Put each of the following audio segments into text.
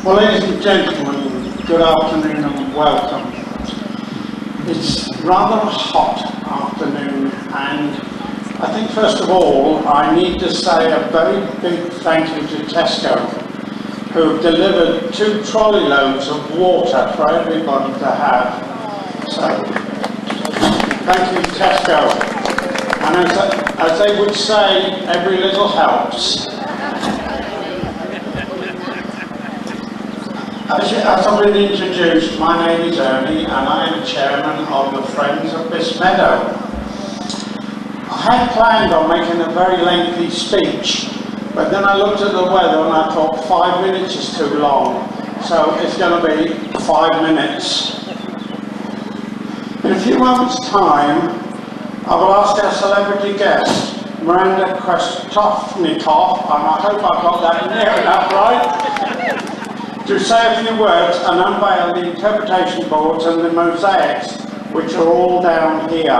Well, ladies and gentlemen, good afternoon and welcome. It's rather a hot afternoon, and I think first of all I need to say a very big thank you to Tesco, who've delivered 2 trolley loads of water for everybody to have. So, thank you Tesco. And as they would say, every little helps. As I've been introduced, my name is Ernie and I am chairman of the Friends of Biss Meadows. I had planned on making a very lengthy speech, but then I looked at the weather and I thought 5 minutes is too long, so it's going to be 5 minutes. In a few moments' time, I will ask our celebrity guest, Miranda Krestovnikov, and I hope I've got that near enough right, to say a few words and unveil the interpretation boards and the mosaics, which are all down here.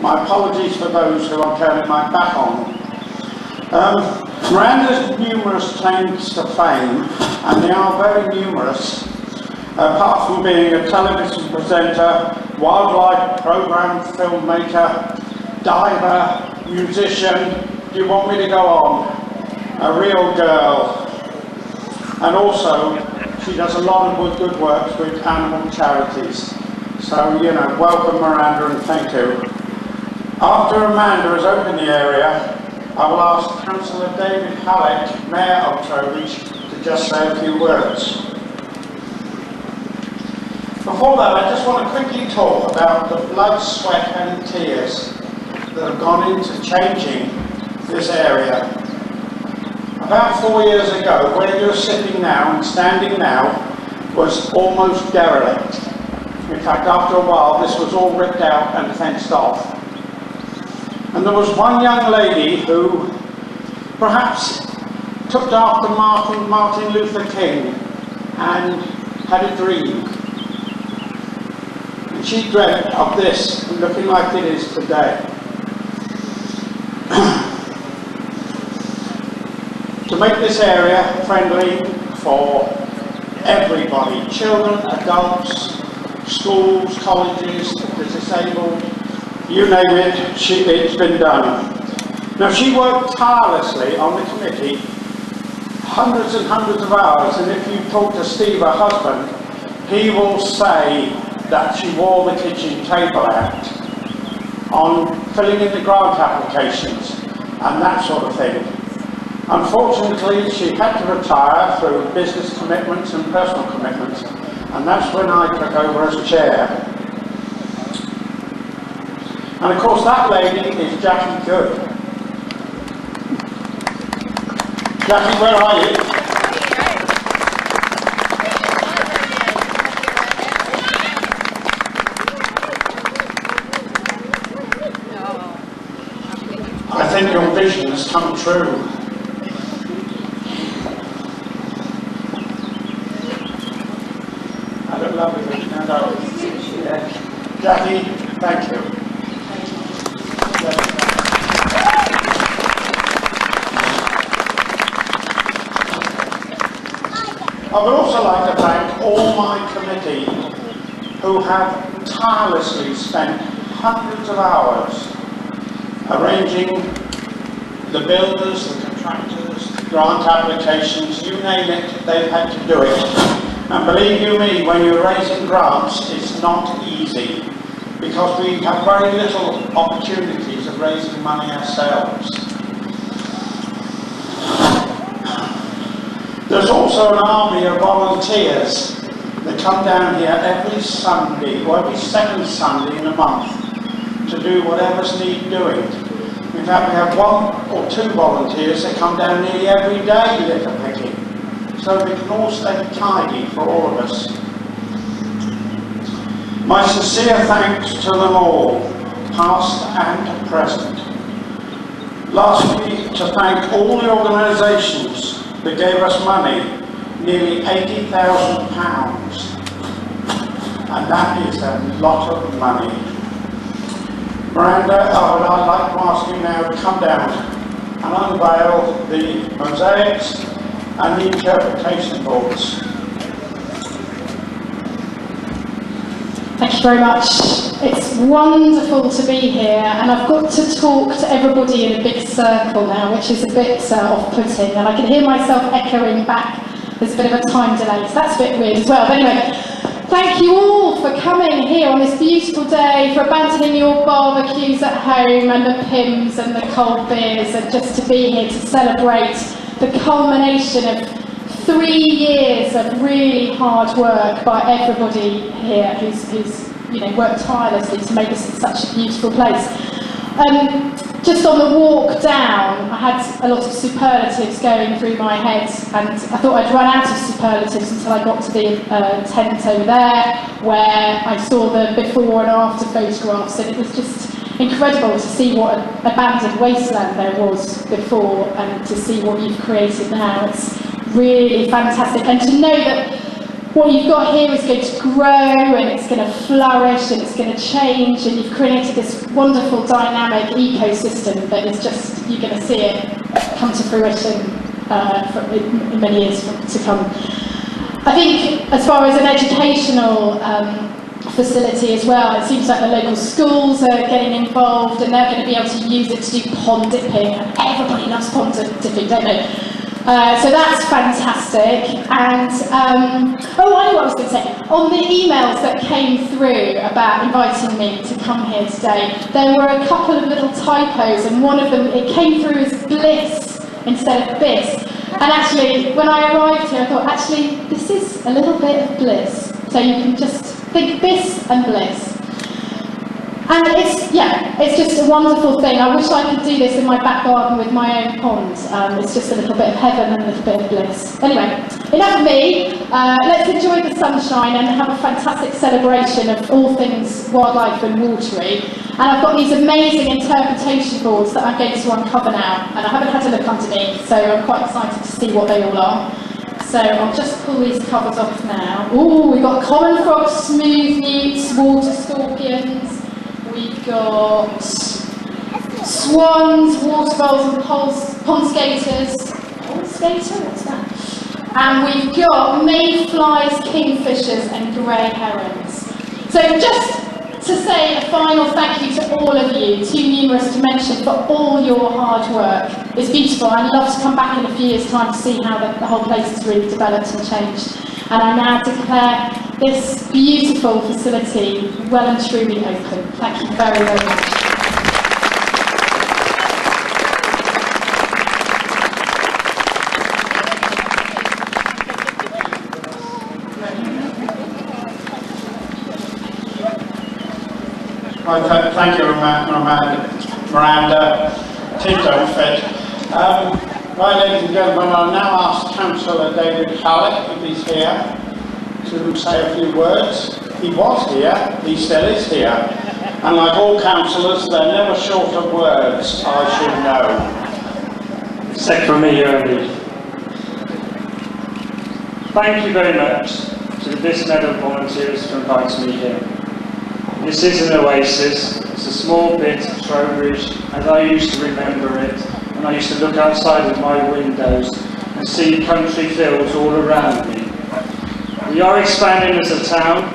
My apologies for those who I'm turning my back on. Miranda's numerous claims to fame, and they are very numerous, apart from being a television presenter, wildlife program filmmaker, diver, musician. Do you want me to go on? A real girl. And also, she does a lot of good work with animal charities. So, you know, welcome Miranda and thank you. After Amanda has opened the area, I will ask Councillor David Halleck, Mayor of Trowbridge, to just say a few words. Before that, I just want to quickly talk about the blood, sweat and tears that have gone into changing this area. About 4 years ago, where you're sitting now and standing now was almost derelict. In fact, after a while, this was all ripped out and fenced off. And there was one young lady who perhaps took after Martin Luther King and had a dream. And she dreamt of this looking like it is today. To make this area friendly for everybody, children, adults, schools, colleges, the disabled, you name it, it's been done. Now she worked tirelessly on the committee, hundreds and hundreds of hours, and if you talk to Steve, her husband, he will say that she wore the kitchen table out on filling in the grant applications and that sort of thing. Unfortunately, she had to retire through business commitments and personal commitments, and that's when I took over as chair. And of course, that lady is Jackie Good. Jackie, where are you? I think your vision has come true. Jackie, thank you. I would also like to thank all my committee who have tirelessly spent hundreds of hours arranging the builders, the contractors, the grant applications, you name it, they've had to do it. And believe you me, when you're raising grants, it's not easy, because we have very little opportunities of raising money ourselves. There's also an army of volunteers that come down here every Sunday, or every second Sunday in a month, to do whatever's needed doing. In fact, we have 1 or 2 volunteers that come down nearly every day litter picking, so we can all stay tidy for all of us. My sincere thanks to them all, past and present. Lastly, to thank all the organisations that gave us money, nearly £80,000, and that is a lot of money. Miranda, I'd like to ask you now to come down and unveil the mosaics and the interpretation boards. Thank you very much. It's wonderful to be here, and I've got to talk to everybody in a big circle now, which is a bit off-putting, and I can hear myself echoing back. There's a bit of a time delay, so that's a bit weird as well. But anyway, thank you all for coming here on this beautiful day, for abandoning your barbecues at home and the Pims and the cold beers, and just to be here to celebrate the culmination of 3 years of really hard work by everybody here who's worked tirelessly to make this such a beautiful place. Just on the walk down, I had a lot of superlatives going through my head, and I thought I'd run out of superlatives until I got to the tent over there, where I saw the before and after photographs, and it was just incredible to see what an abandoned wasteland there was before, and to see what you've created now. It's really fantastic, and to know that what you've got here is going to grow, and it's going to flourish, and it's going to change, and you've created this wonderful dynamic ecosystem that is just, you're going to see it come to fruition in many years to come. I think as far as an educational facility as well, it seems like the local schools are getting involved, and they're going to be able to use it to do pond dipping, and everybody loves pond dipping, don't they? So that's fantastic, and I know what I was going to say. On the emails that came through about inviting me to come here today, there were a couple of little typos, and one of them, it came through as bliss instead of biss. And actually, when I arrived here, I thought, actually, this is a little bit of bliss. So you can just think biss and bliss. And it's just a wonderful thing. I wish I could do this in my back garden with my own pond. It's just a little bit of heaven and a little bit of bliss. Anyway, enough of me. Let's enjoy the sunshine and have a fantastic celebration of all things wildlife and watery. And I've got these amazing interpretation boards that I'm going to uncover now. And I haven't had a look underneath, so I'm quite excited to see what they all are. So I'll just pull these covers off now. Ooh, we've got common frogs, smooth newts, water scorpions. We've got swans, water voles and pond skaters. Pond skater? What's that? And we've got mayflies, kingfishers and grey herons. So just to say a final thank you to all of you, too numerous to mention, for all your hard work. It's beautiful. I'd love to come back in a few years' time to see how the whole place has really developed and changed. And I now declare this beautiful facility well and truly open. Thank you very, very much. Well, thank you, Miranda. Team don't fit. Right, ladies and gentlemen, I'll now ask Councillor David Hallett, if he's here, to say a few words. He was here, he still is here. And like all councillors, they're never short of words, I should know. Except for me, only. Thank you very much to the Biss Meadows volunteers for inviting me here. This is an oasis. It's a small bit of Trowbridge, as I used to remember it, and I used to look outside of my windows and see country fields all around me. We are expanding as a town,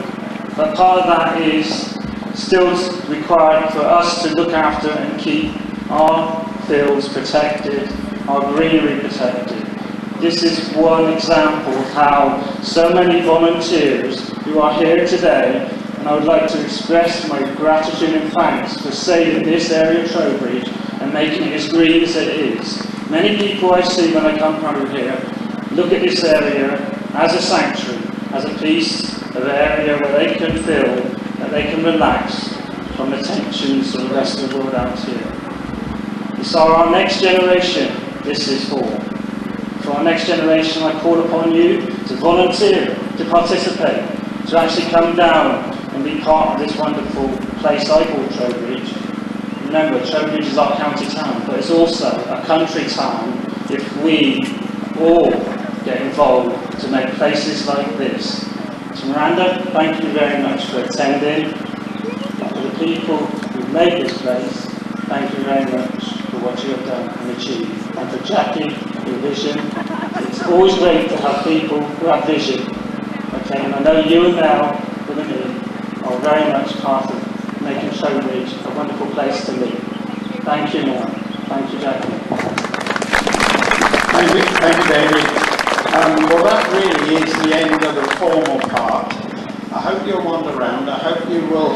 but part of that is still required for us to look after and keep our fields protected, our greenery protected. This is one example of how so many volunteers who are here today, and I would like to express my gratitude and thanks for saving this area of Trowbridge and making it as green as it is. Many people I see when I come over here look at this area as a sanctuary, as a piece of area where they can feel that they can relax from the tensions of the rest of the world out here. It's our next generation this is for. For our next generation, I call upon you to volunteer, to participate, to actually come down and be part of this wonderful place I call Trowbridge. Remember, Trowbridge is our county town, but it's also a country town if we all get involved to make places like this. So Miranda, thank you very much for attending. For the people who made this place, thank you very much for what you have done and achieved. And for Jackie, your vision. It's always great to have people who have vision. Okay, and I know you and Mel, with me, are very much part of making Trowbridge a wonderful place to live. Thank you, Neil. Thank you, Jackie. Thank you, David. Well, that really is the end of the formal part. I hope you'll wander around. I hope you will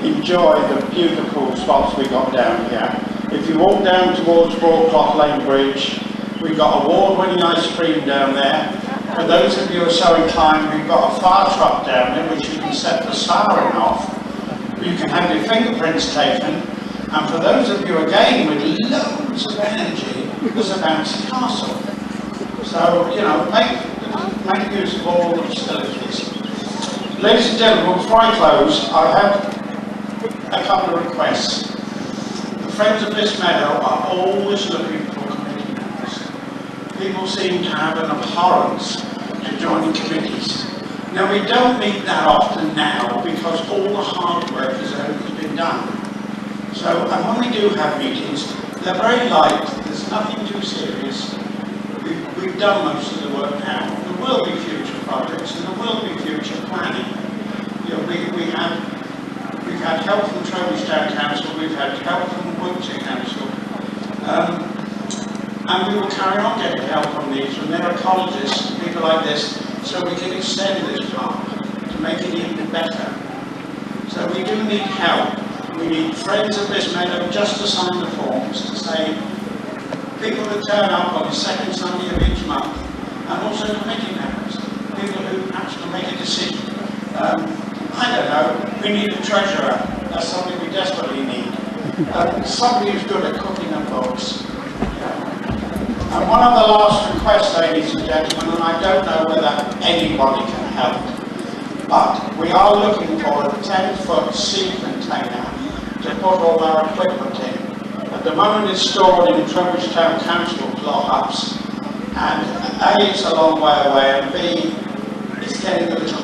enjoy the beautiful spots we got down here. If you walk down towards Broadcloth Lane Bridge, we've got award-winning ice cream down there. For those of you who are so inclined, we've got a fire truck down there which you can set the siren off. You can have your fingerprints taken. And for those of you again with loads of energy, there's a bouncy castle. So, you know, make use of all the facilities. Ladies and gentlemen, before I close, I have a couple of requests. The Friends of Biss Meadows are always looking for committee members. People seem to have an abhorrence to joining committees. Now, we don't meet that often now because all the hard work has only been done. So, and when we do have meetings, they're very light, there's nothing too serious. We've done most of the work now. There will be future projects and there will be future planning. You know, we've had help from Trowbridge Town Council, we've had help from Wiltshire Council, and we will carry on getting help from these, from their ecologists, people like this, so we can extend this park to make it even better. So we do need help. We need Friends of Biss Meadows just to sign the forms to say people who turn up on the second Sunday of each month, and also committee members, people who actually make a decision. I don't know, we need a treasurer. That's something we desperately need. Somebody who's good at cooking and books. And one of the last requests, ladies and gentlemen, and I don't know whether anybody can help, but we are looking for a 10-foot sea container to put all our equipment in. At the moment it's stored in Trowbridge Town Council lockups, and A, it's a long way away, and B, it's getting a little